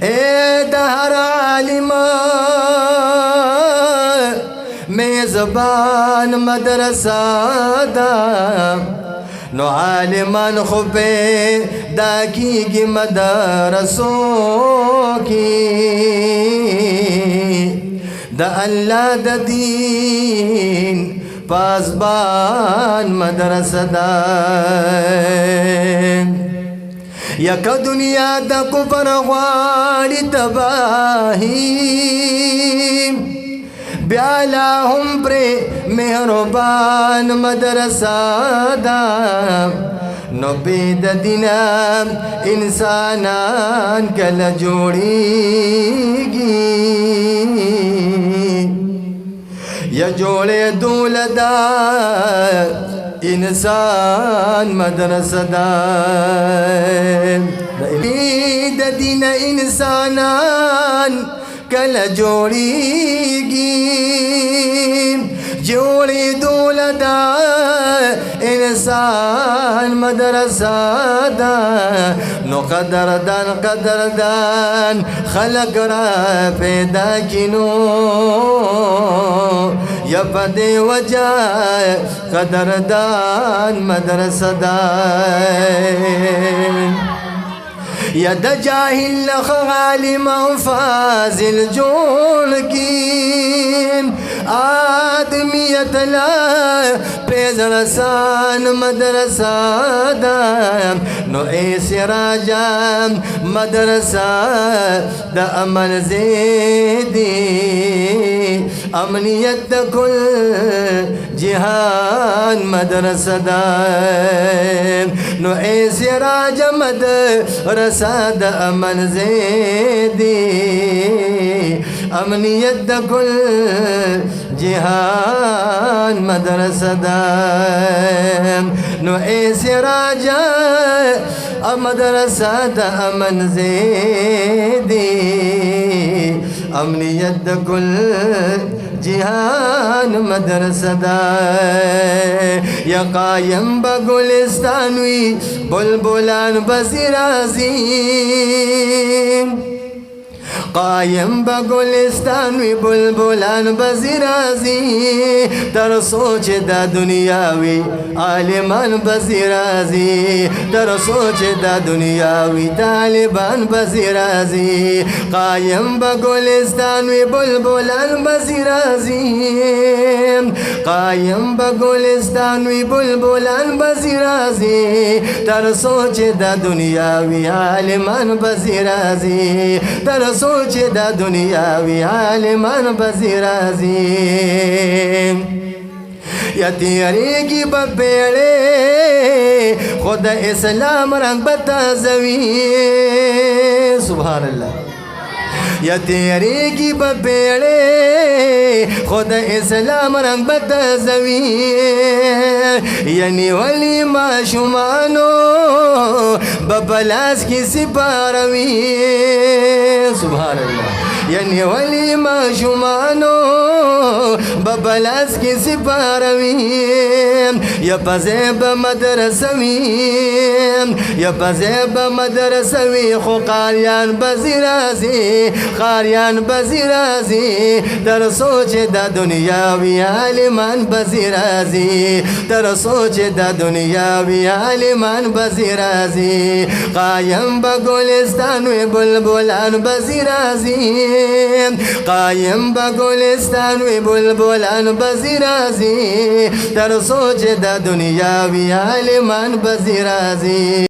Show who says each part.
Speaker 1: اے دہر عالم میزبان مدرسہ دا نو عالمان خوبے دا کیگی مدرسوں کی دا اللہ دا دین پاسبان مدرسہ دا یک دنیا دا کفر غواړي تباہی بیالا هم پر مهربان مدرسہ دا نو بید دینا انسانان کل جوڑیگی یا جوڑے دولدا انسان مدرسہ دا بید دینا انسانان کل جوڑیگی جوڑی دولدا انسان مدرسہ دا نو قدردان خلق را پیدا کنو یا پدے وجہ قدردان مدرسہ دا یا دا جاہل لخ عالم و فاضل جوڑ کی آدمیت لا پیز رسان مدرسہ دا نو اے سراجا مدرسہ دا امن زیدی امنیت دا کل جہان مدرسہ دا نو اے سراجا مدرسہ دا امن زیدی امنیت دا کل جہان مدرسہ دا نو اے سراجا مدرسہ دا امن زیدی امنیت دا کل جہان مدرسہ دا یا قائم بگلستانوی بلبلان بزیرازیم قائم بگلستانوی بلبلان بزیرازی در سوچ دا دنیاوی عالمان بزیرازی در سوچ دا دنیاوی طالبان بزیرازی قائم بگلستانوی بلبلان بزیرازی قائم بگلستانوی بلبلان بزیرازی در سوچ دا دنیاوی عالمان بزیرازی در سوچ دا دنیاوی عالمان بزیرازی یا تیری کی بپیڑے خود اسلام رنگ بتازوی سبحان اللہ یا تیری کی بپیڑے خود اسلام رنگ بتازوی یعنی ولی ما شمانو ببلاس کی سپاروی سبحان اللہ یعنی ولی ما شمانو ببلاس کی سپاروی یا پزیب مدرسوی یا پزیب مدرسوی خو قاریان بزیرازی قاریان بزیرازی در سوچ دا دنیاوی عالمان بزیرازی در سوچ دا دنیاوی عالمان بزیرازی قایم بگلستانوی بلبلان بزیرازی قایم بگلستانوی بلبلان بزیرازی در سوچ دا دنیاوی عالمان بزیرازی